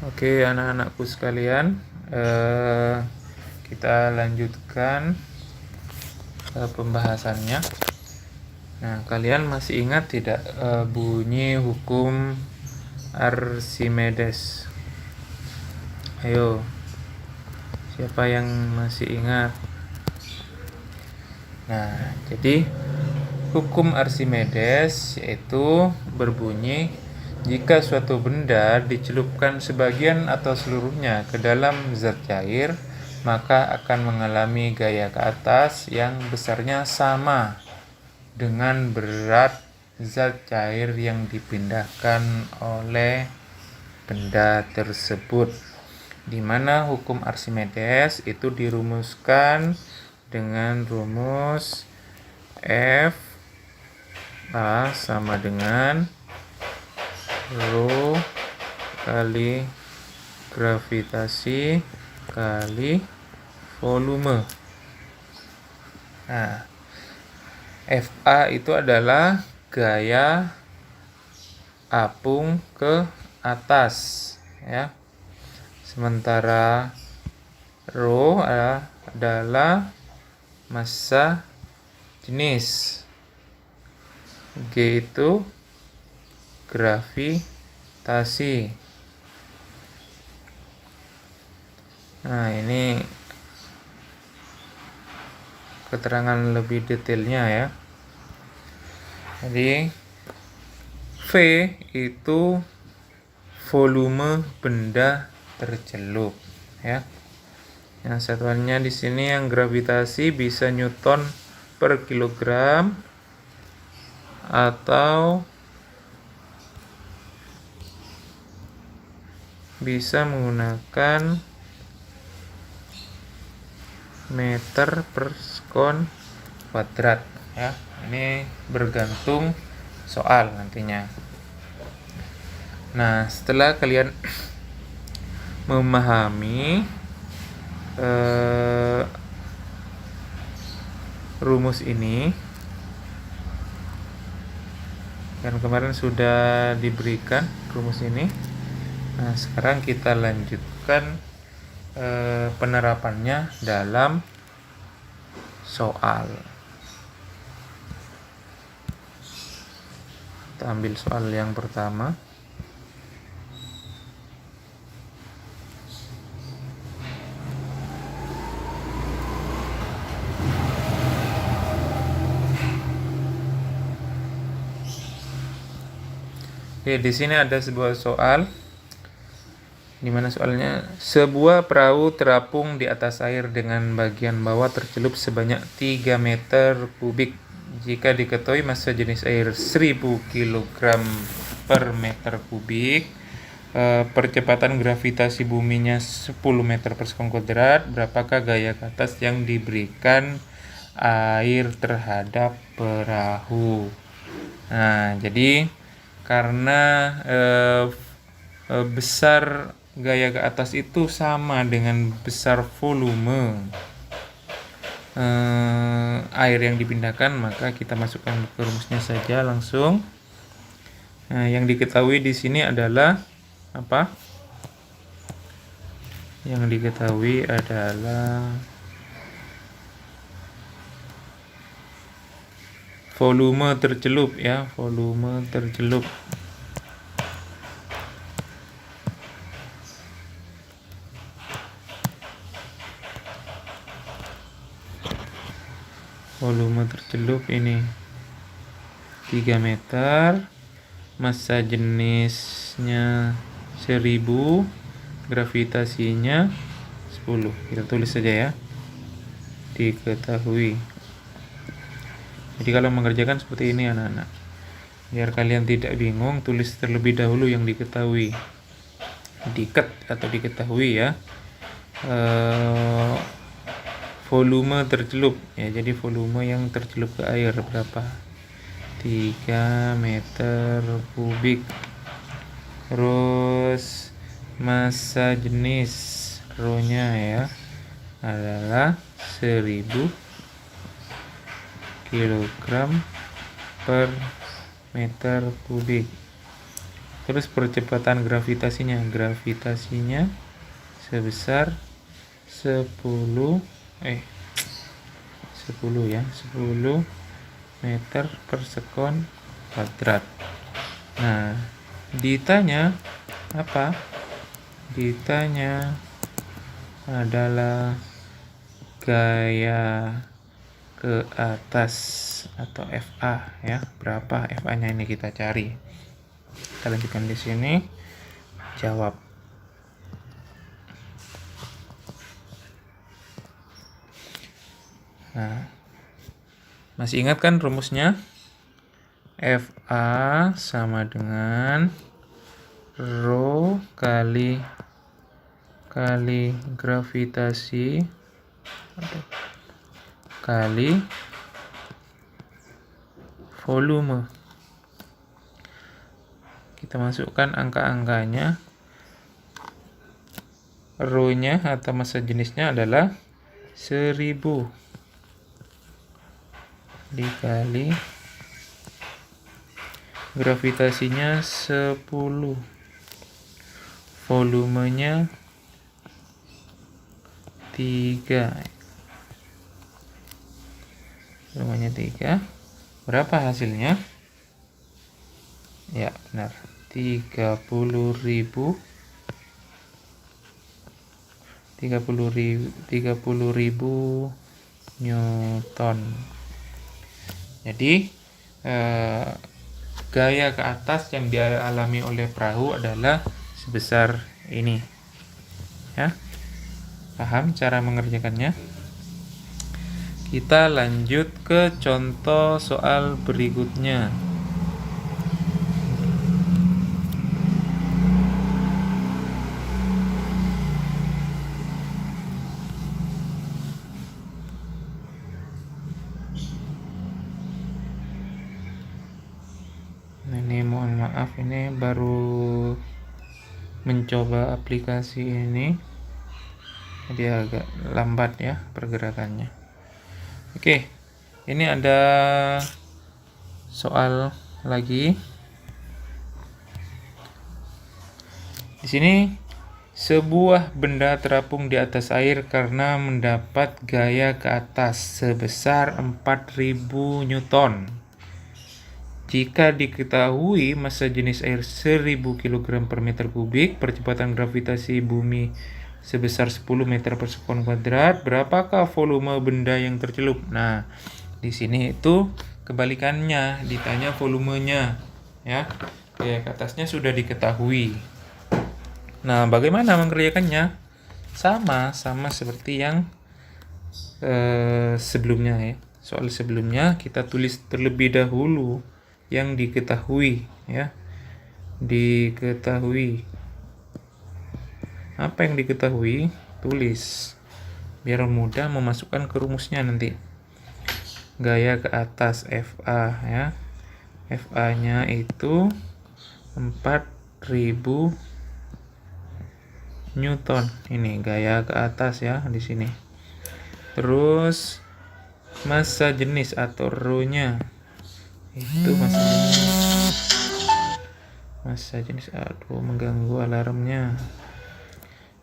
Oke, anak-anakku sekalian, kita lanjutkan pembahasannya. Nah, kalian masih ingat tidak bunyi hukum Archimedes? Ayo, siapa yang masih ingat? Nah, jadi hukum Archimedes yaitu berbunyi jika suatu benda dicelupkan sebagian atau seluruhnya ke dalam zat cair, maka akan mengalami gaya ke atas yang besarnya sama dengan berat zat cair yang dipindahkan oleh benda tersebut. Di mana hukum Archimedes itu dirumuskan dengan rumus F A sama dengan Rho kali gravitasi kali volume. Nah, FA itu adalah gaya apung ke atas, ya. Sementara Rho adalah massa jenis. G itu gravitasi. Nah, ini keterangan lebih detailnya ya. Jadi V itu volume benda tercelup ya. Yang satuannya di sini yang gravitasi bisa Newton per kilogram atau bisa menggunakan meter per sekon kuadrat ya. Ini bergantung soal nantinya. Nah, setelah kalian memahami rumus ini, kan kemarin sudah diberikan rumus ini. Nah, sekarang kita lanjutkan penerapannya dalam soal. Kita ambil soal yang pertama. Oke, di sini ada sebuah soal di mana soalnya sebuah perahu terapung di atas air dengan bagian bawah tercelup sebanyak 3 meter kubik. Jika diketahui massa jenis air 1000 kg per meter kubik, percepatan gravitasi buminya 10 meter per sekon kuadrat, berapakah gaya ke atas yang diberikan air terhadap perahu? Nah, jadi karena besar gaya ke atas itu sama dengan besar volume air yang dipindahkan, maka kita masukkan ke rumusnya saja langsung. Nah, yang diketahui di sini adalah apa? Yang diketahui adalah volume tercelup ya, volume tercelup. Volume tercelup ini 3 meter, massa jenisnya 1000, gravitasinya 10. Kita tulis saja ya. Diketahui. Jadi kalau mengerjakan seperti ini anak-anak. Biar kalian tidak bingung, tulis terlebih dahulu yang diketahui. Atau diketahui ya. Volume tercelup ya, jadi volume yang tercelup ke air berapa? 3 meter kubik. Terus massa jenis Rho-nya ya adalah 1000 kg per meter kubik. Terus percepatan gravitasinya sebesar 10 meter per sekon kuadrat. Nah, ditanya apa? Ditanya adalah gaya ke atas atau FA ya. Berapa FA-nya ini kita cari. Kita lanjutkan di sini. Jawab. Nah, masih ingat kan rumusnya? FA sama dengan rho kali gravitasi kali volume. Kita masukkan angka-angkanya. Rho-nya atau massa jenisnya adalah 1000 dikali gravitasinya 10, volumenya 3. Berapa hasilnya? Ya, benar. 30.000 Newton. Jadi gaya ke atas yang dialami oleh perahu adalah sebesar ini. Ya. Paham cara mengerjakannya? Kita lanjut ke contoh soal berikutnya. Ini mohon maaf, ini baru mencoba aplikasi ini, jadi agak lambat ya pergerakannya. Oke, ini ada soal lagi. Di sini sebuah benda terapung di atas air karena mendapat gaya ke atas sebesar 4000 Newton. Jika diketahui massa jenis air 1000 kg per meter kubik, percepatan gravitasi bumi sebesar 10 meter per sekon kuadrat, berapakah volume benda yang tercelup? Nah, di sini itu kebalikannya, ditanya volumenya, ya. Gaya ke atasnya sudah diketahui. Nah, bagaimana mengerjakannya? Sama seperti yang sebelumnya ya. Soal sebelumnya kita tulis terlebih dahulu yang diketahui ya. Diketahui. Apa yang diketahui? Tulis. Biar mudah memasukkan ke rumusnya nanti. Gaya ke atas FA ya. FA-nya itu 4000 Newton. Ini gaya ke atas ya di sini. Terus massa jenis atau rho-nya itu massa jenis aduh mengganggu alarmnya.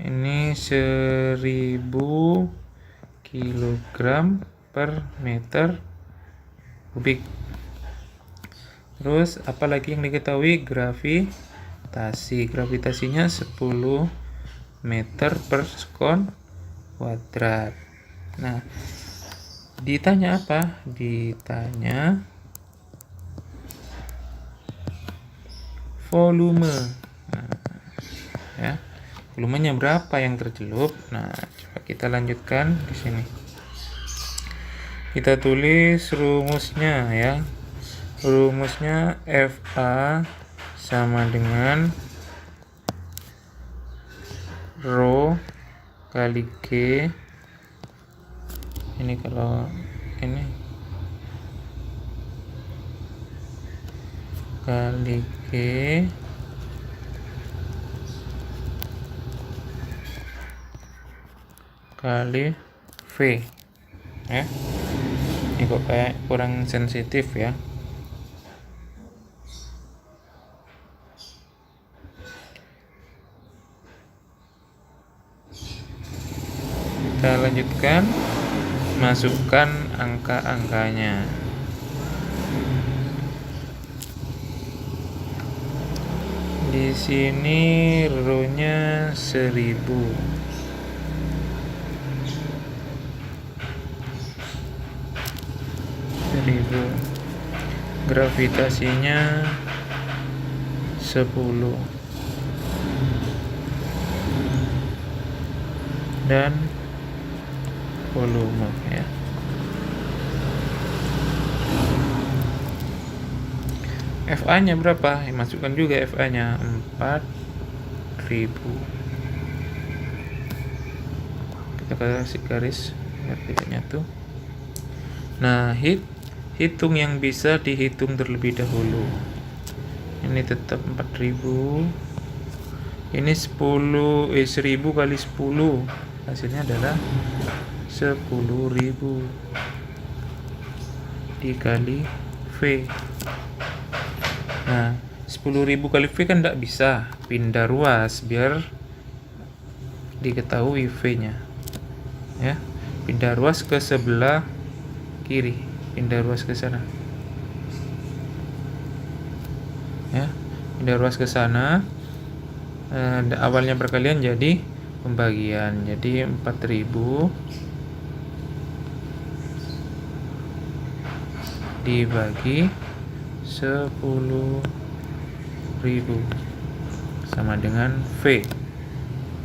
Ini 1000 kg per meter kubik. Terus apalagi yang diketahui? Gravitasinya 10 meter per sekon kuadrat. Nah, ditanya apa? Ditanya volume. Nah, ya. Volumenya berapa yang tercelup? Nah, coba kita lanjutkan di sini. Kita tulis rumusnya ya. Rumusnya FA sama dengan rho kali G. Ini kalau ini kali G kali V ya. Ini kok kayak kurang sensitif ya. Kita lanjutkan, masukkan angka-angkanya. Di sini row-nya 1000. Gravitasinya 10 dan volume ya. FA-nya berapa? Masukkan juga FA-nya 4000. Kita kasih garis biar tidak nyatu. Nah, hitung yang bisa dihitung terlebih dahulu. Ini tetap 4000. Ini 1000 kali 10. Hasilnya adalah 10.000 dikali V. Nah, 10.000 kali V kan tidak bisa, pindah ruas biar diketahui V-nya. Ya, pindah ruas ke sebelah kiri, pindah ruas ke sana. Ya, pindah ruas ke sana. Awalnya perkalian jadi pembagian, jadi 4000 dibagi 10.000 sama dengan V.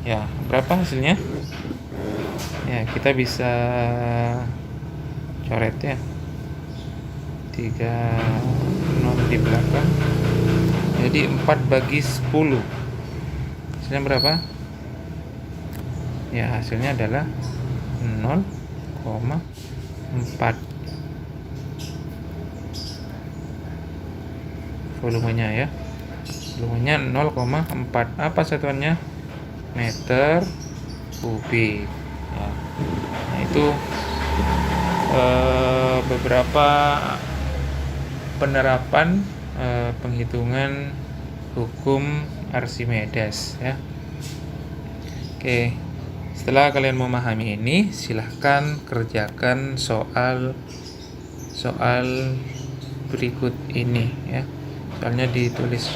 Ya, berapa hasilnya? Ya, kita bisa coret ya, 3 not di belakang, jadi 4 bagi 10. Hasilnya berapa? Ya, hasilnya adalah 0,4. Volumenya ya, volumenya 0,4. Apa satuannya? Meter kubik ya. Nah, itu beberapa penerapan penghitungan hukum Archimedes ya. Oke, setelah kalian memahami ini, silahkan kerjakan soal berikut ini ya. Soalnya ditulis